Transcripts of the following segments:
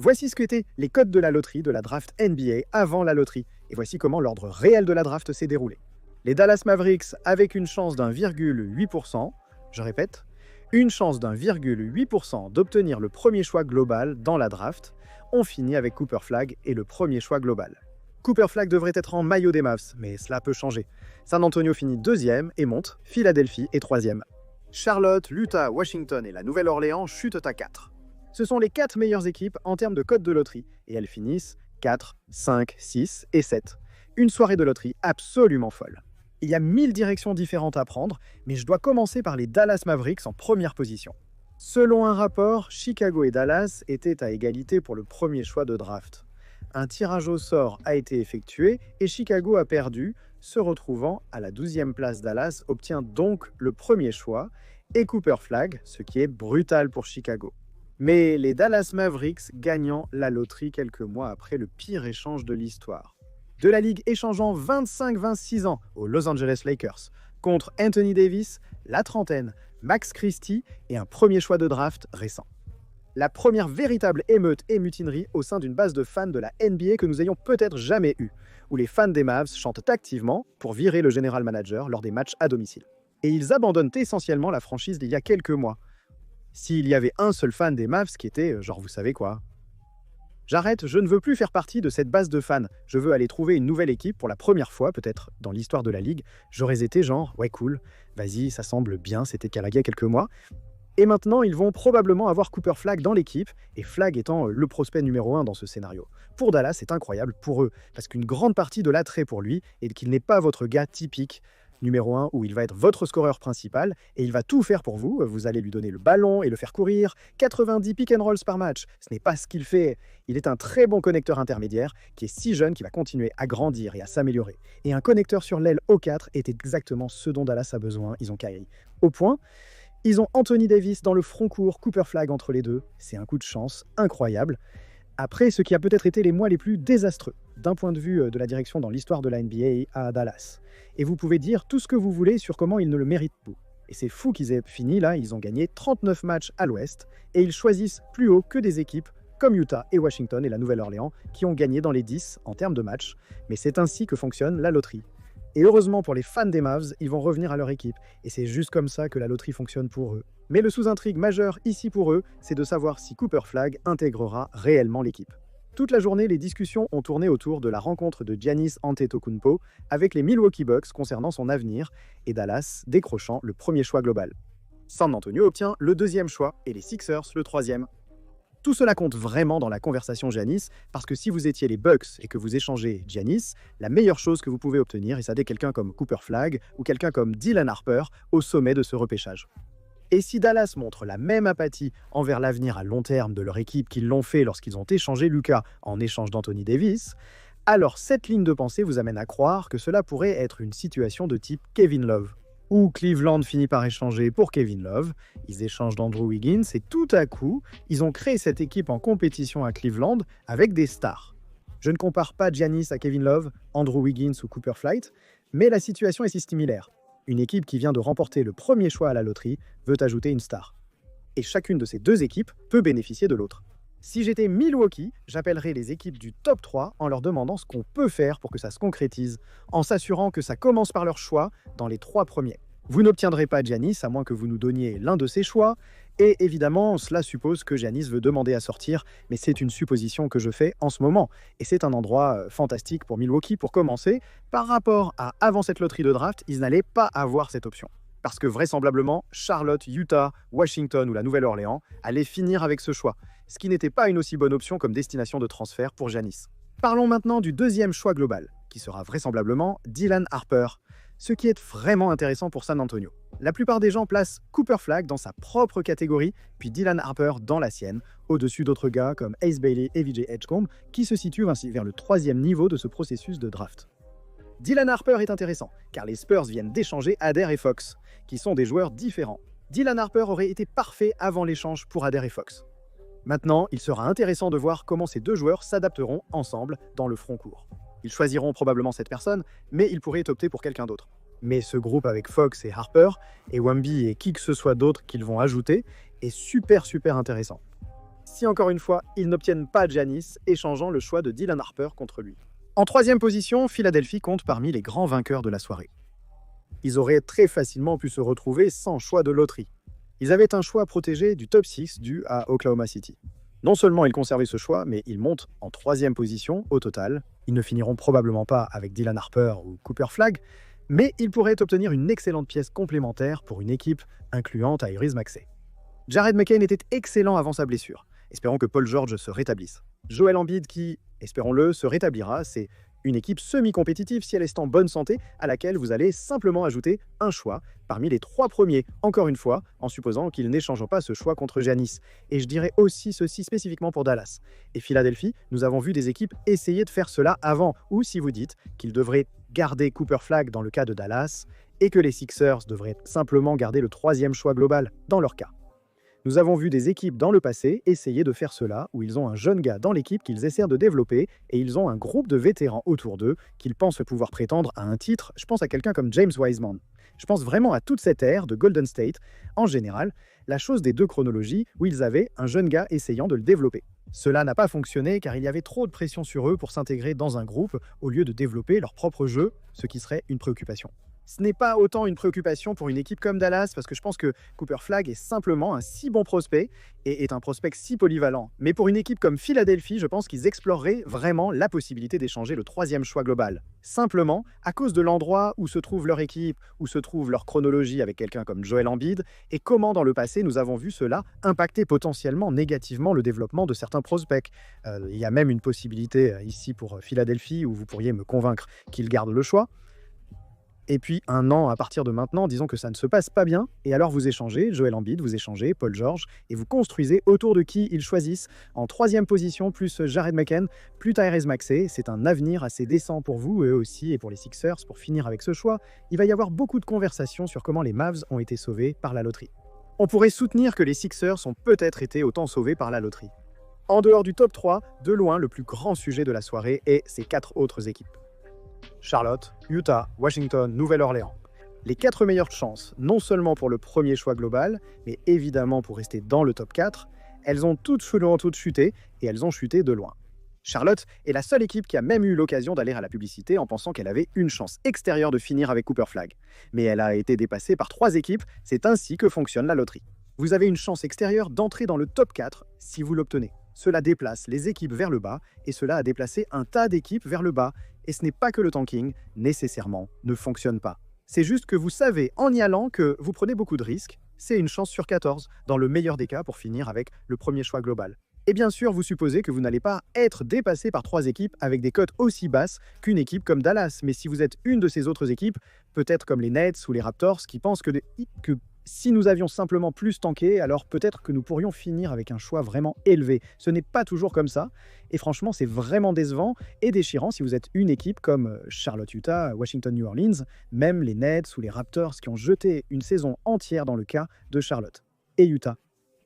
Voici ce qu'étaient les codes de la loterie de la draft NBA avant la loterie, et voici comment l'ordre réel de la draft s'est déroulé. Les Dallas Mavericks, avec une chance d'1,8%, je répète, une chance d'1,8% d'obtenir le premier choix global dans la draft, ont fini avec Cooper Flagg et le premier choix global. Cooper Flagg devrait être en maillot des Mavs, mais cela peut changer. San Antonio finit deuxième et monte, Philadelphie est troisième. Charlotte, l'Utah, Washington et la Nouvelle-Orléans chutent à 4. Ce sont les 4 meilleures équipes en termes de code de loterie, et elles finissent 4, 5, 6 et 7. Une soirée de loterie absolument folle. Il y a 1000 directions différentes à prendre, mais je dois commencer par les Dallas Mavericks en première position. Selon un rapport, Chicago et Dallas étaient à égalité pour le premier choix de draft. Un tirage au sort a été effectué et Chicago a perdu, se retrouvant à la 12e place. Dallas obtient donc le premier choix et Cooper Flagg, ce qui est brutal pour Chicago. Mais les Dallas Mavericks gagnant la loterie quelques mois après le pire échange de l'histoire. De la Ligue échangeant 25-26 ans aux Los Angeles Lakers contre Anthony Davis, la trentaine, Max Christie et un premier choix de draft récent. La première véritable émeute et mutinerie au sein d'une base de fans de la NBA que nous ayons peut-être jamais eue, où les fans des Mavs chantent activement pour virer le general manager lors des matchs à domicile. Et ils abandonnent essentiellement la franchise d'il y a quelques mois. S'il y avait un seul fan des Mavs qui était, genre vous savez quoi. J'arrête, je ne veux plus faire partie de cette base de fans. Je veux aller trouver une nouvelle équipe pour la première fois, peut-être, dans l'histoire de la Ligue. J'aurais été genre, ouais cool, vas-y, ça semble bien, c'était qu'il y a quelques mois. Et maintenant, ils vont probablement avoir Cooper Flagg dans l'équipe, et Flagg étant le prospect numéro 1 dans ce scénario. Pour Dallas, c'est incroyable pour eux, parce qu'une grande partie de l'attrait pour lui est qu'il n'est pas votre gars typique, numéro 1, où il va être votre scoreur principal, et il va tout faire pour vous. Vous allez lui donner le ballon et le faire courir, 90 pick and rolls par match. Ce n'est pas ce qu'il fait. Il est un très bon connecteur intermédiaire, qui est si jeune qu'il va continuer à grandir et à s'améliorer. Et un connecteur sur l'aile O4 est exactement ce dont Dallas a besoin. Ils ont Kyrie. Au point, ils ont Anthony Davis dans le front court, Cooper Flagg entre les deux. C'est un coup de chance incroyable. Après, ce qui a peut-être été les mois les plus désastreux, d'un point de vue de la direction dans l'histoire de la NBA à Dallas. Et vous pouvez dire tout ce que vous voulez sur comment ils ne le méritent pas. Et c'est fou qu'ils aient fini là, ils ont gagné 39 matchs à l'Ouest, et ils choisissent plus haut que des équipes comme Utah et Washington et la Nouvelle-Orléans, qui ont gagné dans les 10 en termes de matchs. Mais c'est ainsi que fonctionne la loterie. Et heureusement pour les fans des Mavs, ils vont revenir à leur équipe. Et c'est juste comme ça que la loterie fonctionne pour eux. Mais le sous-intrigue majeur ici pour eux, c'est de savoir si Cooper Flagg intégrera réellement l'équipe. Toute la journée, les discussions ont tourné autour de la rencontre de Giannis Antetokounmpo avec les Milwaukee Bucks concernant son avenir et Dallas décrochant le premier choix global. San Antonio obtient le deuxième choix et les Sixers le troisième. Tout cela compte vraiment dans la conversation Giannis, parce que si vous étiez les Bucks et que vous échangez Giannis, la meilleure chose que vous pouvez obtenir est ça quelqu'un comme Cooper Flagg ou quelqu'un comme Dylan Harper au sommet de ce repêchage. Et si Dallas montre la même apathie envers l'avenir à long terme de leur équipe qu'ils l'ont fait lorsqu'ils ont échangé Luka en échange d'Anthony Davis, alors cette ligne de pensée vous amène à croire que cela pourrait être une situation de type Kevin Love. Où Cleveland finit par échanger pour Kevin Love, ils échangent d'Andrew Wiggins et tout à coup, ils ont créé cette équipe en compétition à Cleveland avec des stars. Je ne compare pas Giannis à Kevin Love, Andrew Wiggins ou Cooper Flagg, mais la situation est si similaire. Une équipe qui vient de remporter le premier choix à la loterie veut ajouter une star. Et chacune de ces deux équipes peut bénéficier de l'autre. Si j'étais Milwaukee, j'appellerais les équipes du top 3 en leur demandant ce qu'on peut faire pour que ça se concrétise, en s'assurant que ça commence par leur choix dans les 3 premiers. Vous n'obtiendrez pas Giannis à moins que vous nous donniez l'un de ses choix, et évidemment, cela suppose que Giannis veut demander à sortir, mais c'est une supposition que je fais en ce moment. Et c'est un endroit fantastique pour Milwaukee pour commencer. Par rapport à avant cette loterie de draft, ils n'allaient pas avoir cette option. Parce que vraisemblablement, Charlotte, Utah, Washington ou la Nouvelle-Orléans allaient finir avec ce choix, ce qui n'était pas une aussi bonne option comme destination de transfert pour Giannis. Parlons maintenant du deuxième choix global, qui sera vraisemblablement Dylan Harper, ce qui est vraiment intéressant pour San Antonio. La plupart des gens placent Cooper Flagg dans sa propre catégorie, puis Dylan Harper dans la sienne, au-dessus d'autres gars comme Ace Bailey et VJ Edgecombe, qui se situent ainsi vers le 3e niveau de ce processus de draft. Dylan Harper est intéressant, car les Spurs viennent d'échanger Adair et Fox, qui sont des joueurs différents. Dylan Harper aurait été parfait avant l'échange pour Adair et Fox. Maintenant, il sera intéressant de voir comment ces deux joueurs s'adapteront ensemble dans le front court. Ils choisiront probablement cette personne, mais ils pourraient opter pour quelqu'un d'autre. Mais ce groupe avec Fox et Harper, et Wemby et qui que ce soit d'autre qu'ils vont ajouter, est super intéressant. si encore une fois, ils n'obtiennent pas Giannis, échangeant le choix de Dylan Harper contre lui. En troisième position, Philadelphie compte parmi les grands vainqueurs de la soirée. Ils auraient très facilement pu se retrouver sans choix de loterie. Ils avaient un choix protégé du top 6 dû à Oklahoma City. Non seulement ils conservaient ce choix, mais ils montent en troisième position au total. Ils ne finiront probablement pas avec Dylan Harper ou Cooper Flagg, mais ils pourraient obtenir une excellente pièce complémentaire pour une équipe incluant Tyrese Maxey. Jared McCain était excellent avant sa blessure. Espérons que Paul George se rétablisse. Joel Embiid qui, espérons-le, se rétablira, c'est une équipe semi-compétitive si elle est en bonne santé, à laquelle vous allez simplement ajouter un choix parmi les 3 premiers, encore une fois, en supposant qu'ils n'échangent pas ce choix contre Giannis. Et je dirais aussi ceci spécifiquement pour Dallas. Et Philadelphie, nous avons vu des équipes essayer de faire cela avant, ou si vous dites qu'ils devraient garder Cooper Flagg dans le cas de Dallas, et que les Sixers devraient simplement garder le 3e choix global dans leur cas. Nous avons vu des équipes dans le passé essayer de faire cela, où ils ont un jeune gars dans l'équipe qu'ils essaient de développer, et ils ont un groupe de vétérans autour d'eux qu'ils pensent pouvoir prétendre à un titre. Je pense à quelqu'un comme James Wiseman. Je pense vraiment à toute cette ère de Golden State, en général, la chose des 2 chronologies, où ils avaient un jeune gars essayant de le développer. Cela n'a pas fonctionné car il y avait trop de pression sur eux pour s'intégrer dans un groupe, au lieu de développer leur propre jeu, ce qui serait une préoccupation. Ce n'est pas autant une préoccupation pour une équipe comme Dallas, parce que je pense que Cooper Flagg est simplement un si bon prospect et est un prospect si polyvalent. Mais pour une équipe comme Philadelphie, je pense qu'ils exploreraient vraiment la possibilité d'échanger le 3e choix global. Simplement, à cause de l'endroit où se trouve leur équipe, où se trouve leur chronologie avec quelqu'un comme Joel Embiid, et comment dans le passé nous avons vu cela impacter potentiellement négativement le développement de certains prospects. Il y a même une possibilité ici pour Philadelphie où vous pourriez me convaincre qu'ils gardent le choix. Et puis, un an à partir de maintenant, disons que ça ne se passe pas bien, et alors vous échangez Joel Embiid, vous échangez Paul George, et vous construisez autour de qui ils choisissent. En 3e position, plus Jared McCain, plus Tyrese Maxey. C'est un avenir assez décent pour vous, eux aussi, et pour les Sixers, pour finir avec ce choix. Il va y avoir beaucoup de conversations sur comment les Mavs ont été sauvés par la loterie. On pourrait soutenir que les Sixers ont peut-être été autant sauvés par la loterie. En dehors du top 3, de loin, le plus grand sujet de la soirée est ces 4 autres équipes. Charlotte, Utah, Washington, Nouvelle-Orléans. Les 4 meilleures chances, non seulement pour le 1er choix global, mais évidemment pour rester dans le top 4, elles ont toutes chuté, et elles ont chuté de loin. Charlotte est la seule équipe qui a même eu l'occasion d'aller à la publicité en pensant qu'elle avait une chance extérieure de finir avec Cooper Flagg. Mais elle a été dépassée par 3 équipes, c'est ainsi que fonctionne la loterie. Vous avez une chance extérieure d'entrer dans le top 4 si vous l'obtenez. Cela déplace les équipes vers le bas, et cela a déplacé un tas d'équipes vers le bas. Et ce n'est pas que le tanking, nécessairement, ne fonctionne pas. C'est juste que vous savez en y allant que vous prenez beaucoup de risques, c'est une chance sur 14, dans le meilleur des cas pour finir avec le 1er choix global. Et bien sûr, vous supposez que vous n'allez pas être dépassé par 3 équipes avec des cotes aussi basses qu'une équipe comme Dallas. Mais si vous êtes une de ces autres équipes, peut-être comme les Nets ou les Raptors, qui pensent que si nous avions simplement plus tanké, alors peut-être que nous pourrions finir avec un choix vraiment élevé. Ce n'est pas toujours comme ça, et franchement, c'est vraiment décevant et déchirant si vous êtes une équipe comme Charlotte, Utah, Washington, New Orleans, même les Nets ou les Raptors qui ont jeté une saison entière dans le cas de Charlotte. Et Utah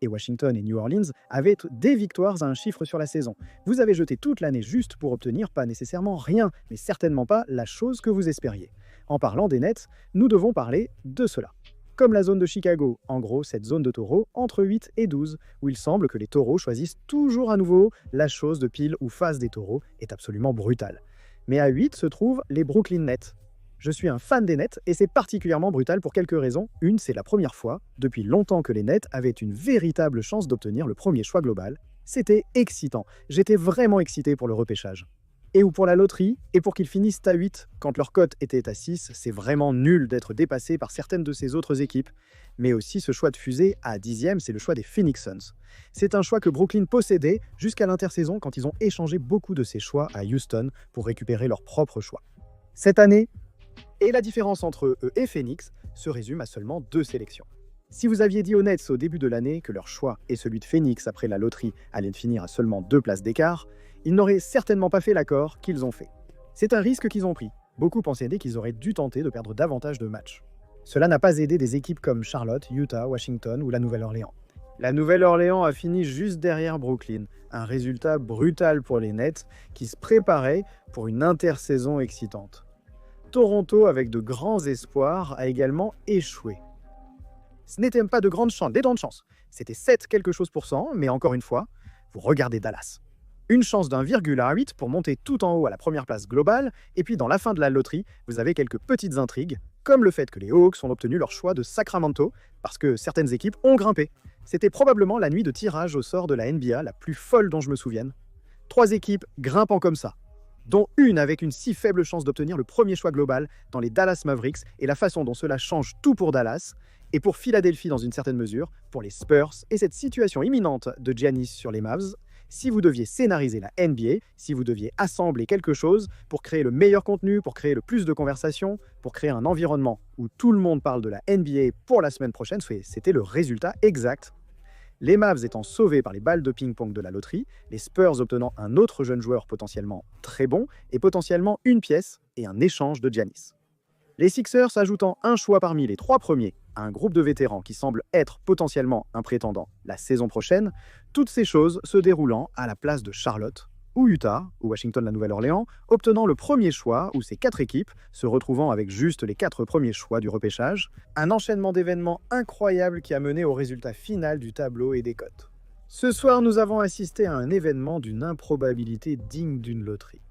et Washington et New Orleans avaient des victoires à un chiffre sur la saison. Vous avez jeté toute l'année juste pour obtenir pas nécessairement rien, mais certainement pas la chose que vous espériez. En parlant des Nets, nous devons parler de cela. Comme la zone de Chicago, en gros cette zone de taureaux entre 8 et 12, où il semble que les taureaux choisissent toujours à nouveau la chose de pile ou face des taureaux est absolument brutale. Mais à 8 se trouvent les Brooklyn Nets. Je suis un fan des Nets et c'est particulièrement brutal pour quelques raisons. Une, c'est la première fois, depuis longtemps que les Nets avaient une véritable chance d'obtenir le 1er choix global. C'était excitant, j'étais vraiment excité pour le repêchage. Et ou pour la loterie, et pour qu'ils finissent à 8, quand leur cote était à 6, c'est vraiment nul d'être dépassé par certaines de ces autres équipes. Mais aussi ce choix de fusée à 10e, c'est le choix des Phoenix Suns. C'est un choix que Brooklyn possédait jusqu'à l'intersaison quand ils ont échangé beaucoup de ces choix à Houston pour récupérer leur propre choix. Cette année, et la différence entre eux et Phoenix se résume à seulement 2 sélections. Si vous aviez dit aux Nets au début de l'année que leur choix et celui de Phoenix après la loterie allaient finir à seulement 2 places d'écart, ils n'auraient certainement pas fait l'accord qu'ils ont fait. C'est un risque qu'ils ont pris. Beaucoup pensaient qu'ils auraient dû tenter de perdre davantage de matchs. Cela n'a pas aidé des équipes comme Charlotte, Utah, Washington ou la Nouvelle-Orléans. La Nouvelle-Orléans a fini juste derrière Brooklyn, un résultat brutal pour les Nets qui se préparaient pour une intersaison excitante. Toronto, avec de grands espoirs, a également échoué. Ce n'était pas de grandes chances, des dents de chance. C'était 7 quelque chose %, mais encore une fois, vous regardez Dallas. Une chance d'1,8 pour monter tout en haut à la première place globale, et puis dans la fin de la loterie, vous avez quelques petites intrigues, comme le fait que les Hawks ont obtenu leur choix de Sacramento, parce que certaines équipes ont grimpé. C'était probablement la nuit de tirage au sort de la NBA la plus folle dont je me souvienne. 3 équipes grimpant comme ça, dont une avec une si faible chance d'obtenir le premier choix global dans les Dallas Mavericks, et la façon dont cela change tout pour Dallas, et pour Philadelphie dans une certaine mesure, pour les Spurs, et cette situation imminente de Giannis sur les Mavs. Si vous deviez scénariser la NBA, si vous deviez assembler quelque chose pour créer le meilleur contenu, pour créer le plus de conversations, pour créer un environnement où tout le monde parle de la NBA pour la semaine prochaine, c'était le résultat exact. Les Mavs étant sauvés par les balles de ping-pong de la loterie, les Spurs obtenant un autre jeune joueur potentiellement très bon et potentiellement une pièce et un échange de Giannis. Les Sixers ajoutant un choix parmi les 3 premiers à un groupe de vétérans qui semble être potentiellement un prétendant la saison prochaine, toutes ces choses se déroulant à la place de Charlotte, ou Utah, ou Washington la Nouvelle-Orléans, obtenant le premier choix, ou ces 4 équipes se retrouvant avec juste les 4 premiers choix du repêchage, un enchaînement d'événements incroyables qui a mené au résultat final du tableau et des cotes. Ce soir, nous avons assisté à un événement d'une improbabilité digne d'une loterie.